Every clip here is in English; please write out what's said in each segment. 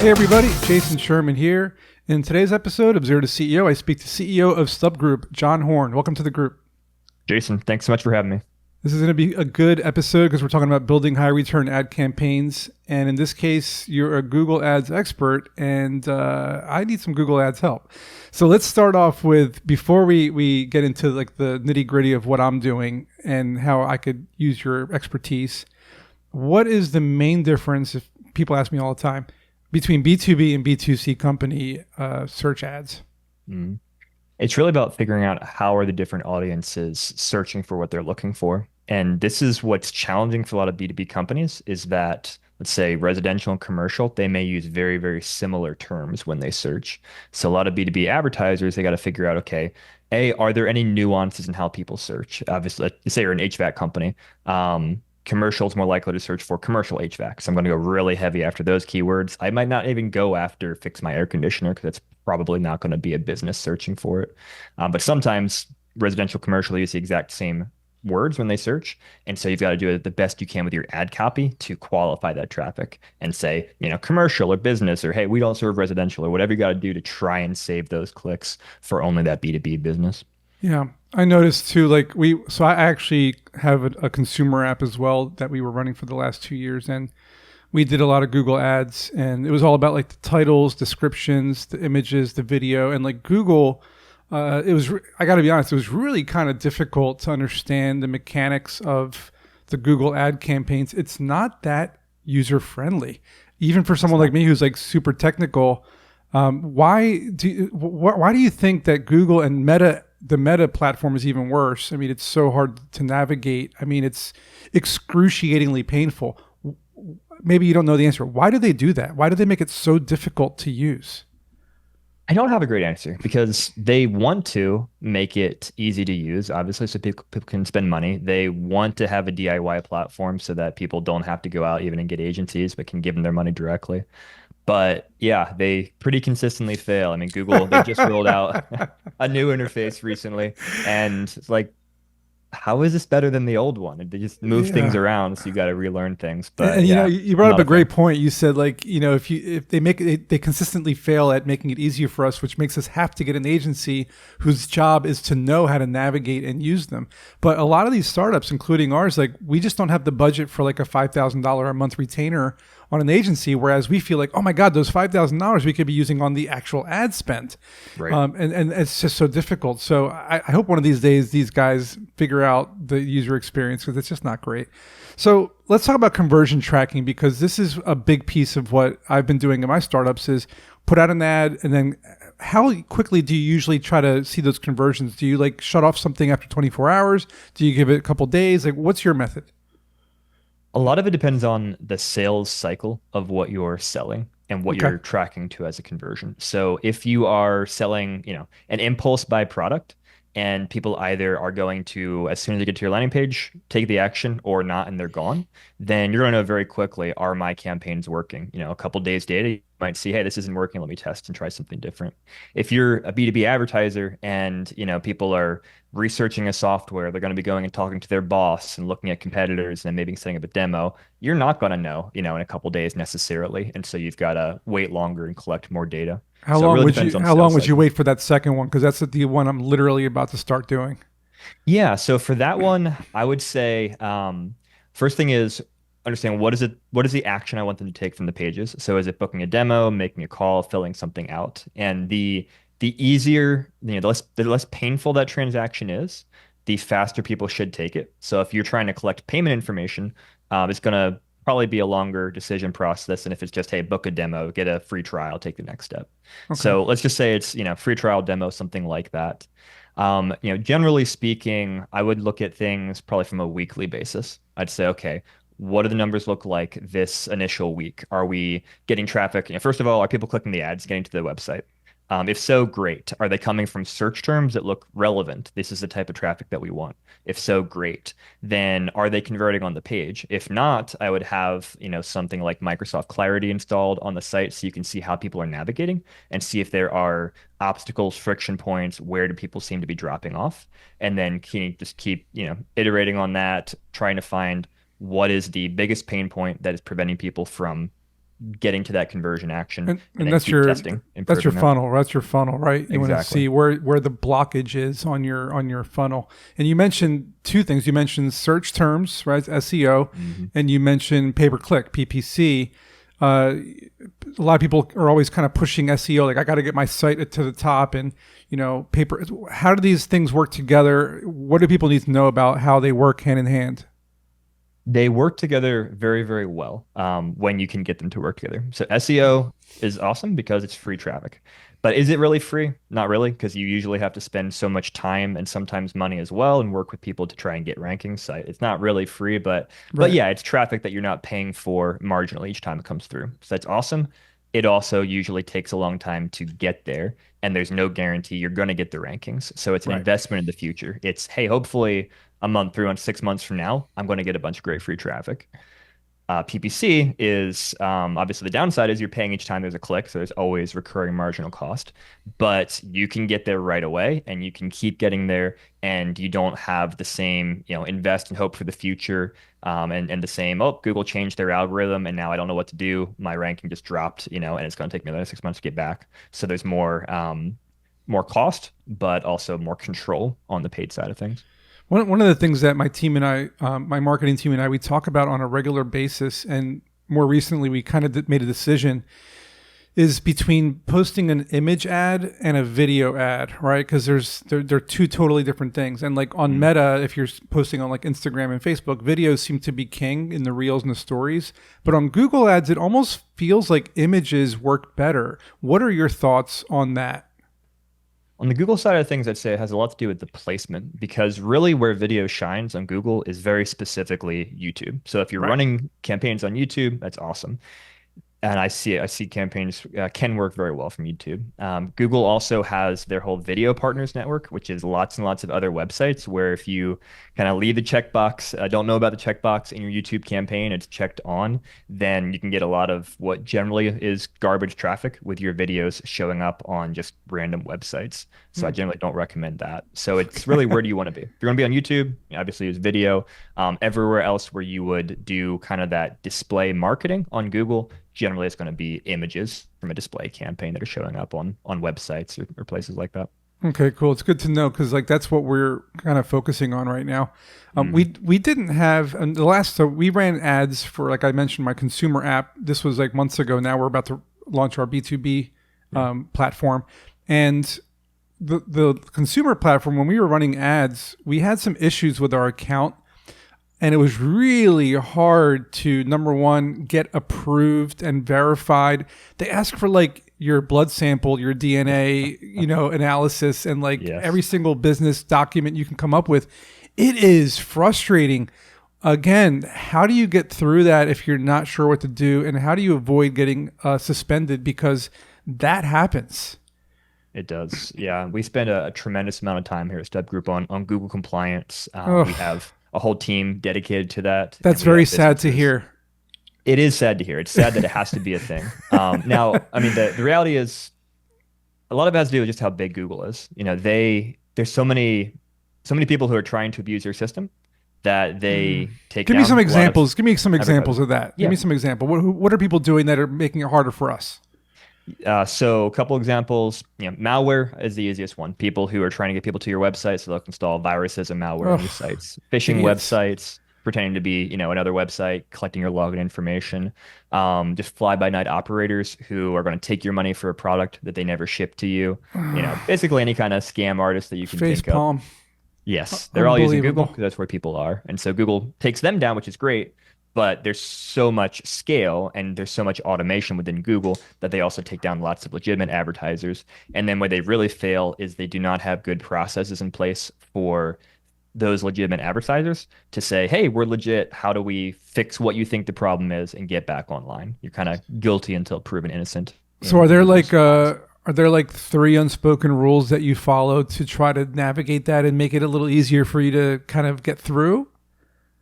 Hey everybody, Jason Sherman here. In today's episode of Zero to CEO, I speak to CEO of StubGroup, John Horn. Welcome to the group. Jason, thanks so much for having me. This is going to be a good episode because we're talking about building high return ad campaigns. And in this case, you're a Google Ads expert, and I need some Google Ads help. So let's start off with, before we get into like the nitty gritty of what I'm doing and how I could use your expertise, what is the main difference, if people ask me all the time, between B2B and B2C company search ads? Mm. It's really about figuring out how are the different audiences searching for what they're looking for. And this is what's challenging for a lot of B2B companies is that, let's say residential and commercial, they may use very, very similar terms when they search. So a lot of B2B advertisers, they got to figure out, okay, A, are there any nuances in how people search? Obviously, let's say you're an HVAC company. Commercial is more likely to search for commercial HVAC. So I'm going to go really heavy after those keywords. I might not even go after fix my air conditioner because that's probably not going to be a business searching for it. But sometimes residential, commercial use the exact same words when they search. And so you've got to do the best you can with your ad copy to qualify that traffic and say, commercial or business, or hey, we don't serve residential, or whatever you got to do to try and save those clicks for only that B2B business. Yeah, I noticed too, so I actually have a consumer app as well that we were running for the last 2 years. And we did a lot of Google ads, and it was all about like the titles, descriptions, the images, the video, and like Google, I got to be honest, it was really kind of difficult to understand the mechanics of the Google ad campaigns. It's not that user friendly, even for someone like me who's like super technical. Why do you think that Google and the Meta platform is even worse? I mean, it's so hard to navigate. I mean, it's excruciatingly painful. Maybe you don't know the answer. Why do they do that? Why do they make it so difficult to use? I don't have a great answer because they want to make it easy to use, obviously, so people can spend money. They want to have a DIY platform so that people don't have to go out even and get agencies, but can give them their money directly. But yeah, they pretty consistently fail. I mean, Google, they just rolled out a new interface recently, and it's like, how is this better than the old one? They just move things Yeah. around, so you got to relearn things. But And yeah, you I'm brought up not a a fan. great point. You said if they consistently fail at making it easier for us, which makes us have to get an agency whose job is to know how to navigate and use them. But a lot of these startups, including ours, like we just don't have the budget for like a $5,000 a month retainer on an agency, whereas we feel like, oh my God, those $5,000 we could be using on the actual ad spend. Right. And it's just so difficult. So I hope one of these days these guys figure out the user experience because it's just not great. So let's talk about conversion tracking, because this is a big piece of what I've been doing in my startups is put out an ad, and then how quickly do you usually try to see those conversions? Do you like shut off something after 24 hours? Do you give it a couple days? Like, what's your method? A lot of it depends on the sales cycle of what you're selling and what Okay. you're tracking to as a conversion. So if you are selling, an impulse buy product and people either are going to, as soon as they get to your landing page, take the action or not, and they're gone, then you're going to know very quickly, are my campaigns working? A couple days data, you might see, hey, this isn't working. Let me test and try something different. If you're a B2B advertiser and, people are researching a software, they're going to be going and talking to their boss and looking at competitors and maybe setting up a demo. You're not going to know, in a couple days necessarily. And so you've got to wait longer and collect more data. How So it long really would depends you on how long sales would you cycle. wait for that second one? Because that's the one I'm literally about to start doing. Yeah. So for that one, I would say first thing is understand what is the action I want them to take from the pages. So is it booking a demo, making a call, filling something out? And the easier, the less painful that transaction is, the faster people should take it. So if you're trying to collect payment information, it's going to probably be a longer decision process than if it's just, hey, book a demo, get a free trial, take the next step. Okay. So let's just say it's, free trial demo, something like that. Generally speaking, I would look at things probably from a weekly basis. I'd say, okay, what do the numbers look like this initial week? Are we getting traffic? First of all, are people clicking the ads, getting to the website? If so, great. Are they coming from search terms that look relevant? This is the type of traffic that we want. If so, great. Then are they converting on the page? If not, I would have, something like Microsoft Clarity installed on the site so you can see how people are navigating and see if there are obstacles, friction points, where do people seem to be dropping off? And then can you just keep, iterating on that, trying to find what is the biggest pain point that is preventing people from getting to that conversion action and And then that's keep your testing, that's your improving that. funnel. That's your funnel, right? You want to Exactly. see where the blockage is on your funnel. And you mentioned two things. You mentioned search terms, right? SEO, Hmm. and you mentioned pay per click, PPC. Uh, a lot of people are always kind of pushing SEO, like I got to get my site to the top, and paper. How do these things work together? What do people need to know about how they work hand in hand? They work together very, very well when you can get them to work together. So SEO is awesome because it's free traffic. But is it really free? Not really, because you usually have to spend so much time and sometimes money as well and work with people to try and get rankings. So it's not really free, but Right, yeah, it's traffic that you're not paying for marginally each time it comes through. So that's awesome. It also usually takes a long time to get there, and there's no guarantee you're going to get the rankings. So it's an right. investment in the future. It's, hey, hopefully a month, 3 months, 6 months from now, I'm going to get a bunch of great free traffic. PPC is obviously the downside is you're paying each time there's a click, so there's always recurring marginal cost. But you can get there right away, and you can keep getting there, and you don't have the same, invest and hope for the future, and the same. Oh, Google changed their algorithm, and now I don't know what to do. My ranking just dropped, and it's going to take me another 6 months to get back. So there's more cost, but also more control on the paid side of things. One of the things that my team and I, my marketing team and I, we talk about on a regular basis, and more recently we kind of made a decision, is between posting an image ad and a video ad, right? Because they're two totally different things. And like on Mm. Meta, if you're posting on like Instagram and Facebook, videos seem to be king in the reels and the stories. But on Google Ads, it almost feels like images work better. What are your thoughts on that? On the Google side of things, I'd say it has a lot to do with the placement because really where video shines on Google is very specifically YouTube. So if you're Right. running campaigns on YouTube, that's awesome. And I see campaigns can work very well from YouTube. Google also has their whole video partners network, which is lots and lots of other websites where if you kind of leave the checkbox, don't know about the checkbox in your YouTube campaign, it's checked on, then you can get a lot of what generally is garbage traffic with your videos showing up on just random websites. So I Hmm. generally don't recommend that. So it's really where do you want to be? If you're going to be on YouTube, you obviously use video. Everywhere else where you would do kind of that display marketing on Google, generally it's going to be images from a display campaign that are showing up on websites or places like that. Okay, cool. It's good to know because like that's what we're kind of focusing on right now. Mm. We didn't have and the last so we ran ads for like I mentioned my consumer app. This was like months ago. Now we're about to launch our B2B Yeah. platform, and the consumer platform when we were running ads, we had some issues with our account, and it was really hard to number one get approved and verified. They ask for like your blood sample, your DNA, analysis, and like every Yes. single business document you can come up with. It is frustrating. Again, how do you get through that if you're not sure what to do, and how do you avoid getting suspended because that happens? It does. Yeah. We spend a tremendous amount of time here at StubGroup on Google compliance. We Oh, have a whole team dedicated to that, and that's we very have sad to businesses. hear. It is sad to hear. It's sad that it has to be a thing. Now, I mean, the reality is a lot of it has to do with just how big Google is. There's so many people who are trying to abuse your system that Mm. they take Give me some down a lot of examples. Give me some examples advertising. of that. Give Yeah. me some example. What are people doing that are making it harder for us? So a couple examples, malware is the easiest one. People who are trying to get people to your website so they'll install viruses and malware on your Oh, sites. Phishing idiots. websites, pretending to be, another website, collecting your login information. Just fly-by-night operators who are going to take your money for a product that they never ship to you. Basically any kind of scam artist that you can Face think of. palm. Yes, they're all using Google Unbelievable. because that's where people are. And so Google takes them down, which is great, but there's so much scale and there's so much automation within Google that they also take down lots of legitimate advertisers. And then where they really fail is they do not have good processes in place for those legitimate advertisers to say, hey, we're legit. How do we fix what you think the problem is and get back online? You're kind of guilty until proven innocent So in Google's eyes. are there like three unspoken rules that you follow to try to navigate that and make it a little easier for you to kind of get through?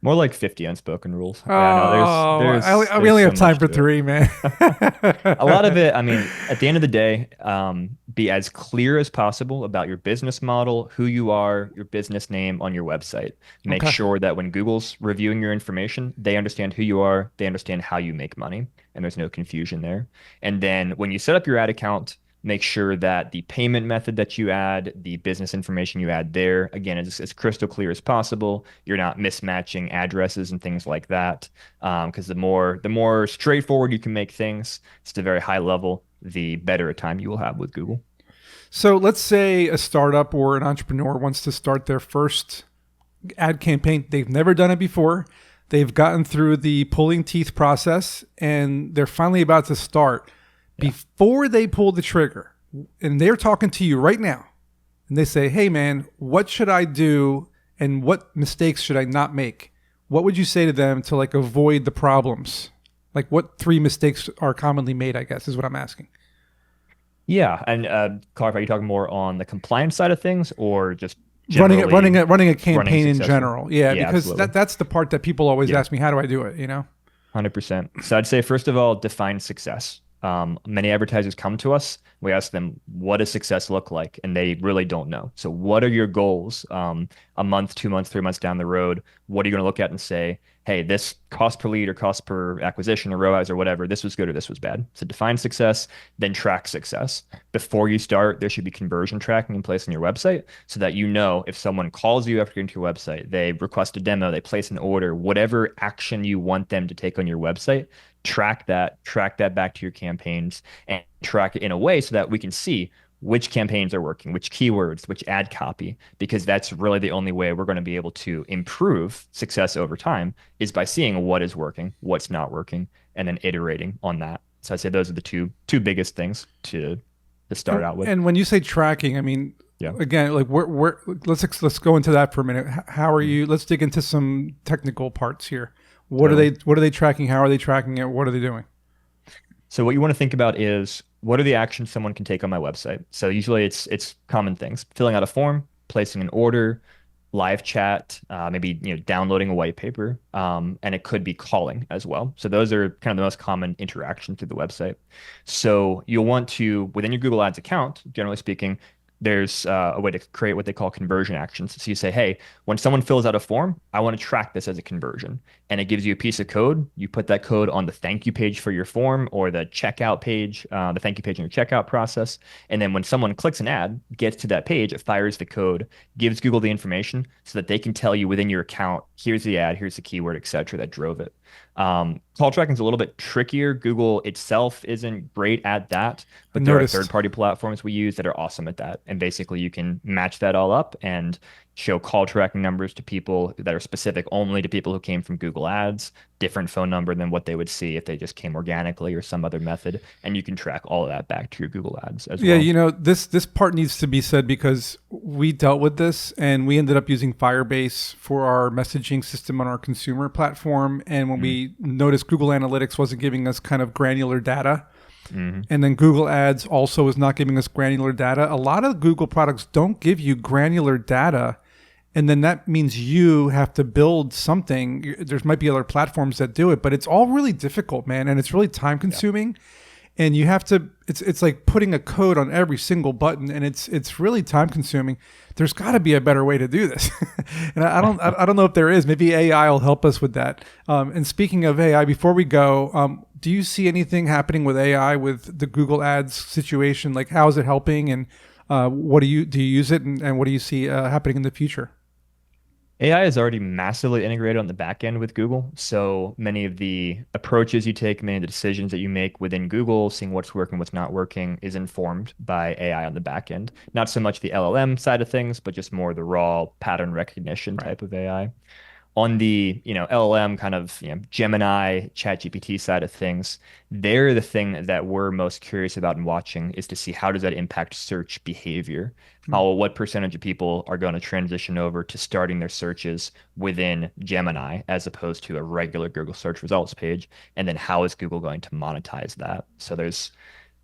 More like 50 unspoken rules. Yeah, no, Oh, we there's only so have time much for to it. three, man. A lot of it, I mean, at the end of the day, be as clear as possible about your business model, who you are, your business name on your website. Make Okay. sure that when Google's reviewing your information, they understand who you are, they understand how you make money, and there's no confusion there. And then when you set up your ad account, make sure that the payment method that you add, the business information you add there, again, is as crystal clear as possible. You're not mismatching addresses and things like that. Because the more straightforward you can make things, it's a very high level, the better a time you will have with Google. So let's say a startup or an entrepreneur wants to start their first ad campaign. They've never done it before. They've gotten through the pulling teeth process and they're finally about to start. Yeah. Before they pull the trigger, and they're talking to you right now, and they say, "Hey, man, what should I do and what mistakes should I not make?" What would you say to them to like avoid the problems? Like, what three mistakes are commonly made, I guess, is what I'm asking. Yeah. And clarify, are you talking more on the compliance side of things or just generally Running a running campaign in successful? general. Yeah, Yeah, because absolutely. that's the part that people always Yeah. ask me, how do I do it, 100%. So I'd say, first of all, define success. Many advertisers come to us. We ask them, what does success look like? And they really don't know. So what are your goals? A month, 2 months, 3 months down the road, what are you going to look at and say, hey, this cost per lead or cost per acquisition or ROAS or whatever, this was good or this was bad. So define success, then track success. Before you start, there should be conversion tracking in place on your website so that you know if someone calls you after getting to your website, they request a demo, they place an order, whatever action you want them to take on your website, track that back to your campaigns and track it in a way so that we can see which campaigns are working, which keywords, which ad copy, because that's really the only way we're going to be able to improve success over time is by seeing what is working, what's not working, and then iterating on that. So I'd say those are the two biggest things to start out with. And when you say tracking, I mean, Yeah. again, like let's go into that for a minute. How are Mhm. you? Let's dig into some technical parts here. Totally. What are they tracking? How are they tracking it? What are they doing? So what you want to think about is what are the actions someone can take on my website? So usually it's common things: filling out a form, placing an order, live chat, maybe downloading a white paper, and it could be calling as well. So those are kind of the most common interactions through the website. So you'll want to, within your Google Ads account, generally speaking, there's a way to create what they call conversion actions. So you say, hey, when someone fills out a form, I want to track this as a conversion. And it gives you a piece of code. You put that code on the thank you page for your form or the checkout page, the thank you page in your checkout process. And then when someone clicks an ad, gets to that page, it fires the code, gives Google the information so that they can tell you within your account, here's the ad, here's the keyword, et cetera, that drove it. Call tracking is a little bit trickier. Google itself isn't great at that, I but there are noticed. third-party platforms we use that are awesome at that. And basically, you can match that all up and show call tracking numbers to people that are specific only to people who came from Google Ads, different phone number than what they would see if they just came organically or some other method. And you can track all of that back to your Google Ads as Yeah, well. this part needs to be said because we dealt with this and we ended up using Firebase for our messaging system on our consumer platform. And when Mm-hmm. we noticed Google Analytics wasn't giving us kind of granular data, Mm-hmm. and then Google Ads also is not giving us granular data. A lot of Google products don't give you granular data, and then that means you have to build something. There might be other platforms that do it, but it's all really difficult, man, and it's really time Yeah. consuming. And you have to. It's like putting a code on every single button, and it's really time consuming. There's got to be a better way to do this, and I don't know if there is. Maybe AI will help us with that. And speaking of AI, before we go, do you see anything happening with AI with the Google Ads situation? Like, how is it helping, and what do you use it, and what do you see happening in the future? AI is already massively integrated on the back end with Google. So many of the approaches you take, many of the decisions that you make within Google, seeing what's working, what's not working, is informed by AI on the back end. Not so much the LLM side of things, but just more the raw pattern recognition Right. type of AI. On the LLM kind of Gemini, ChatGPT side of things, they're the thing that we're most curious about and watching is to see how does that impact search behavior. Hmm. How what percentage of people are going to transition over to starting their searches within Gemini as opposed to a regular Google search results page, and then how is Google going to monetize that? So there's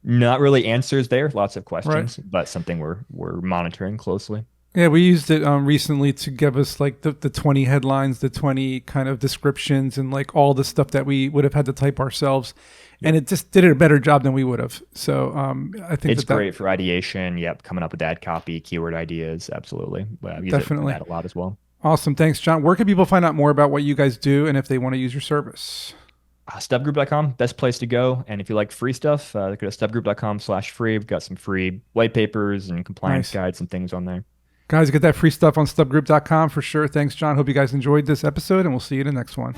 not really answers there, lots of Right. questions, but something we're monitoring closely. Yeah, we used it recently to give us like the 20 headlines, the 20 kind of descriptions, and like all the stuff that we would have had to type ourselves. And Yep. it just did a better job than we would have. So I think It's that great for ideation. Yep. Coming up with ad copy, keyword ideas. Absolutely. Well, I use it for definitely that a lot as well. awesome. Thanks, John. Where can people find out more about what you guys do and if they want to use your service? StubGroup.com, best place to go. And if you like free stuff, go to stubgroup.com/free. We've got some free white papers and compliance Nice. guides and things on there. Guys, get that free stuff on stubgroup.com for sure. Thanks, John. Hope you guys enjoyed this episode, and we'll see you in the next one.